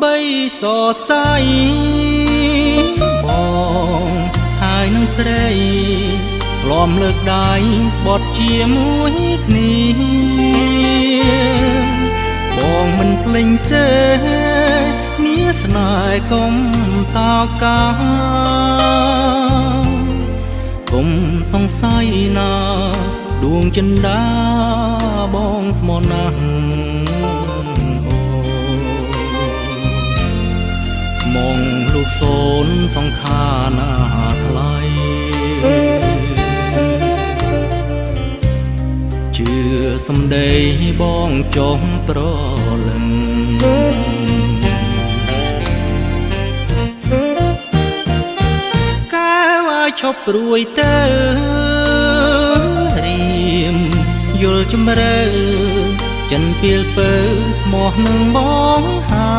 បីសរសៃបងហើយនឹងស្រីក្លំលើកដៃស្បត់ជាមួយគ្នាបងមិនភ្លេចទេមាស្នេហ៍កុំសោកាកុំសង្ស័យណាដួងចិន្តាបងស្មោះណាស់មងលោកសូនសង្ខារណាថ្លៃជឿសំដីបងចុះប្រលឹងកែវឲ្យឈប់ព្រួយទៅរៀមយល់ជំរឿចិនពីលពើស្មោះនឹងបងហា